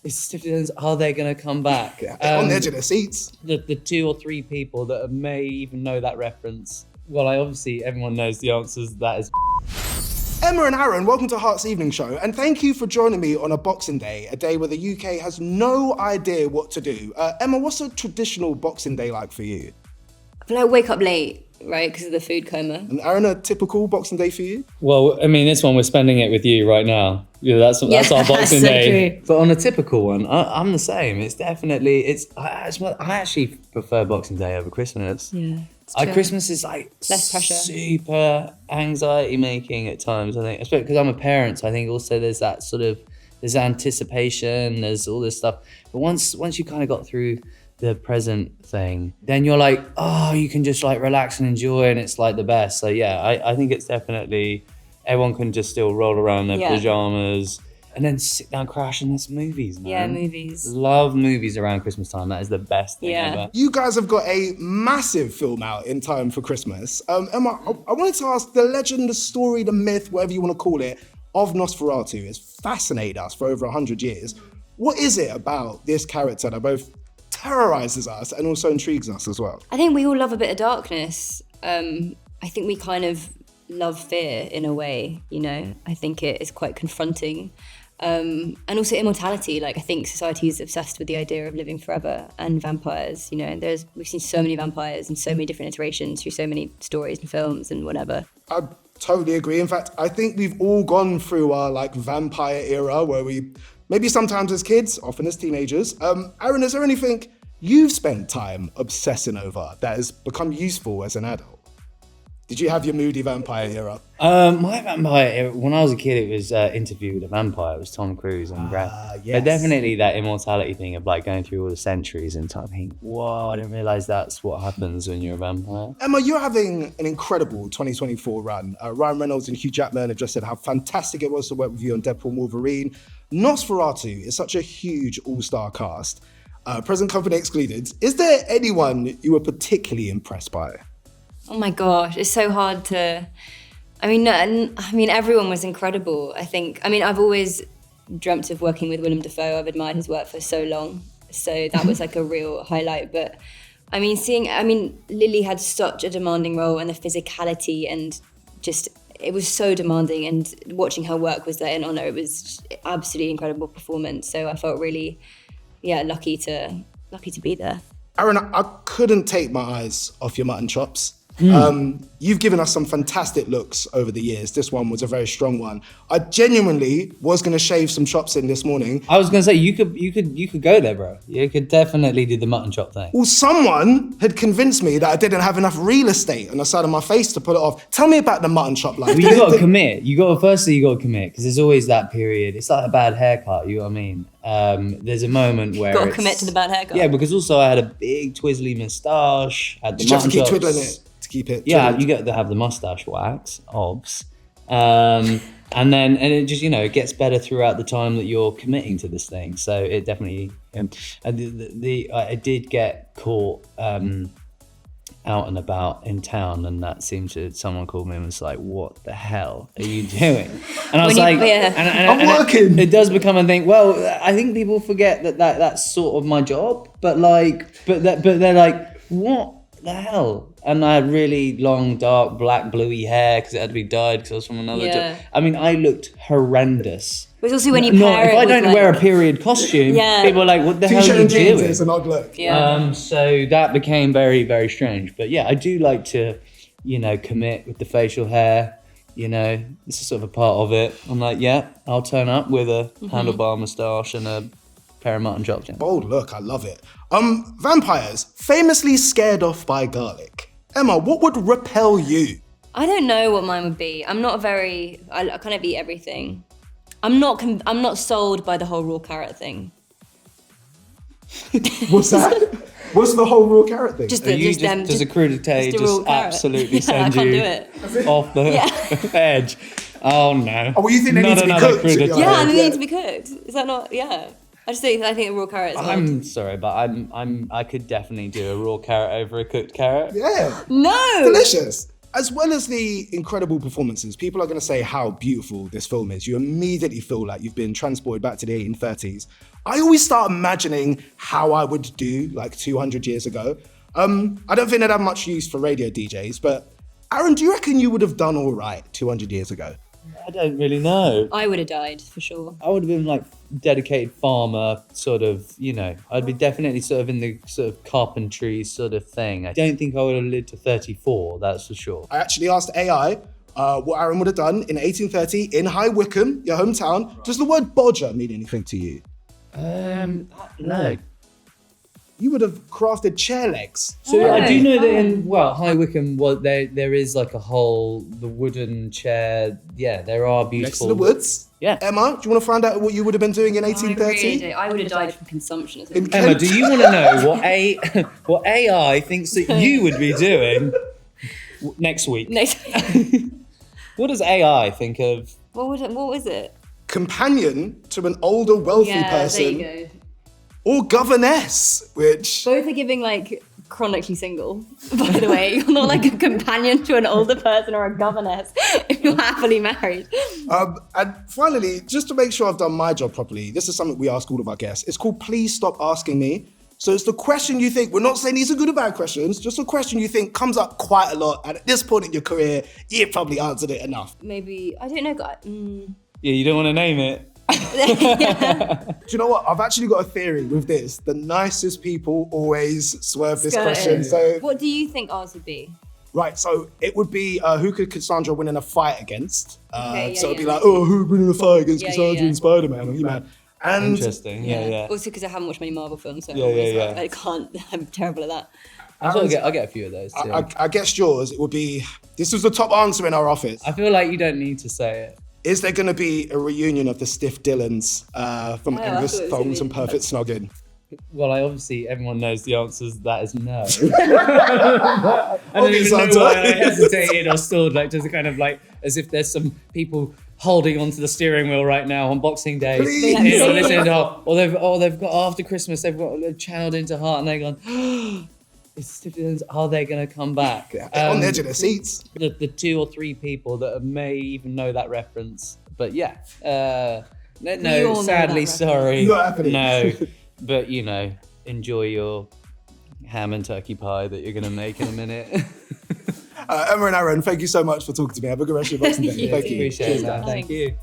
It just depends, are they going to come back? On the edge of their seats. The 2 or 3 people that may even know that reference. Well, obviously everyone knows the answers. That is. Emma and Aaron, welcome to Heart's Evening Show, and thank you for joining me on a Boxing Day, a day where the UK has no idea what to do. Emma, what's a traditional Boxing Day like for you? I feel like I wake up late, right, because of the food coma. And Aaron, a typical Boxing Day for you? Well, I mean, this one, we're spending it with you right now. Yeah, that's our Boxing Day. True. But on a typical one, I'm the same. It's definitely, I actually prefer Boxing Day over Christmas. Yeah. Christmas is like less pressure, super anxiety making at times, I think, especially because I'm a parent. So I think also there's that sort of, there's anticipation, there's all this stuff. But once you kind of got through the present thing, then you're like, oh, you can just like relax and enjoy, and it's like the best. So yeah, I think it's definitely, everyone can just still roll around their pajamas and then sit down, crash and there's movies, man. Yeah, movies. Love movies around Christmas time. That is the best thing ever. You guys have got a massive film out in time for Christmas. Emma, I wanted to ask, the legend, the story, the myth, whatever you want to call it, of Nosferatu has fascinated us for over 100 years. What is it about this character that both terrorizes us and also intrigues us as well? I think we all love a bit of darkness. I think we kind of love fear in a way, you know? I think it is quite confronting. And also immortality. Like, I think society is obsessed with the idea of living forever, and vampires, you know, we've seen so many vampires in so many different iterations through so many stories and films and whatever. I totally agree. In fact, I think we've all gone through our like vampire era where we, maybe sometimes as kids, often as teenagers. Aaron, is there anything you've spent time obsessing over that has become useful as an adult? Did you have your moody vampire era? My vampire era, when I was a kid, it was Interview with a Vampire. It was Tom Cruise and Brad. Yes. But definitely that immortality thing of like going through all the centuries and thinking, whoa, I didn't realise that's what happens when you're a vampire. Emma, you're having an incredible 2024 run. Ryan Reynolds and Hugh Jackman have just said how fantastic it was to work with you on Deadpool and Wolverine. Nosferatu is such a huge all-star cast, present company excluded. Is there anyone you were particularly impressed by? Oh my gosh, it's so hard to. I mean, everyone was incredible. I've always dreamt of working with Willem Dafoe. I've admired his work for so long, so that was like a real highlight. But Lily had such a demanding role, and the physicality, and just it was so demanding. And watching her work was there in honor. It was absolutely incredible performance. So I felt really, lucky to be there. Aaron, I couldn't take my eyes off your mutton chops. You've given us some fantastic looks over the years. This one was a very strong one. I genuinely was going to shave some chops in this morning. I was going to say, you could go there, bro. You could definitely do the mutton chop thing. Well, someone had convinced me that I didn't have enough real estate on the side of my face to pull it off. Tell me about the mutton chop life. Well, you got to commit. Firstly, you got to commit, because there's always that period. It's like a bad haircut, you know what I mean? There's a moment where Got to commit to the bad haircut. Yeah, because also I had a big twizzly moustache. Had the Did you have to keep mutton chops. twiddling it? Keep it. Yeah, you get to have the mustache wax, obs. And it just, it gets better throughout the time that you're committing to this thing. So it definitely, I did get caught out and about in town, and that seemed to, someone called me and was like, what the hell are you doing? And I was like, I'm working. It does become a thing. Well, I think people forget that's sort of my job, but they're like, what the hell? And I had really long, dark, black, bluey hair because it had to be dyed because I was from another job. I mean, I looked horrendous. But also when you pair if it I don't with wear a period costume, people are like, what the hell are you T-shirt and jeans doing? is an odd look. Yeah. So that became very, very strange. But yeah, I do like to, commit with the facial hair. This is sort of a part of it. I'm like, I'll turn up with a handlebar moustache and a pair of mutton chops. Bold look, I love it. Vampires, famously scared off by garlic. Emma, what would repel you? I don't know what mine would be. I kind of eat everything. I'm not sold by the whole raw carrot thing. What's that? What's the whole raw carrot thing? Does a crudité just absolutely send you off the edge? Oh no. Oh, well, you think they need to be cooked? Yeah, they need to be cooked. Is that not? Yeah. I think raw carrot is I'm sorry, but I could definitely do a raw carrot over a cooked carrot. Yeah. No. Delicious. as well as the incredible performances, people are going to say how beautiful this film is. You immediately feel like you've been transported back to the 1830s. I always start imagining how I would do like 200 years ago. I don't think they'd have much use for radio DJs, but Aaron, do you reckon you would have done all right 200 years ago? I don't really know. I would have died for sure. I would have been like dedicated farmer, sort of, you know, I'd be definitely sort of in the sort of carpentry sort of thing. I don't think I would have lived to 34, that's for sure. I actually asked AI what Aaron would have done in 1830 in High Wycombe, your hometown. Does the word bodger mean anything to you? No. You would have crafted chair legs. So I do know that in High Wycombe, there is like the wooden chair. Yeah, there are beautiful. Next to the woods. Yeah. Emma, do you want to find out what you would have been doing in 1830? I would have died from consumption. Emma, do you want to know what AI thinks that you would be doing next week? What does AI think of? What was it? Companion to an older, wealthy person. There you go. Or governess, which... Both are giving like chronically single, by the way. You're not like a companion to an older person or a governess if you're happily married. And finally, just to make sure I've done my job properly, this is something we ask all of our guests. It's called Please Stop Asking Me. So it's the question you think, we're not saying these are good or bad questions, just a question you think comes up quite a lot. And at this point in your career, you've probably answered it enough. Maybe, I don't know. Yeah, you don't want to name it. Do you know what? I've actually got a theory with this. The nicest people always swerve this question. So, what do you think ours would be? Right, so it would be who could Cassandra win in a fight against? So it'd be like, who would win in a fight against Cassandra and Spider-Man or He-Man? And interesting, yeah. Also because I haven't watched many Marvel films, so I can't. I'm terrible at that. I'll get a few of those too. I guess yours, it would be, this was the top answer in our office. I feel like you don't need to say it. Is there going to be a reunion of the Stiff Dylans from Angus, Thongs and Perfect Snogging? Well, everyone knows the answer to that is no. I don't even know why I hesitated or stalled, like just kind of like as if there's some people holding onto the steering wheel right now on Boxing Day. Please. Listening to Heart. Or they've got after Christmas, they've channeled into Heart and they've gone, are they going to come back? On the edge of their seats. The 2 or 3 people that may even know that reference. But yeah, no, sadly, sorry. Not happening. No, but you know, enjoy your ham and turkey pie that you're going to make in a minute. Emma and Aaron, thank you so much for talking to me. Have a good rest of your Boxing Day. Thank you. Appreciate that. Thank you.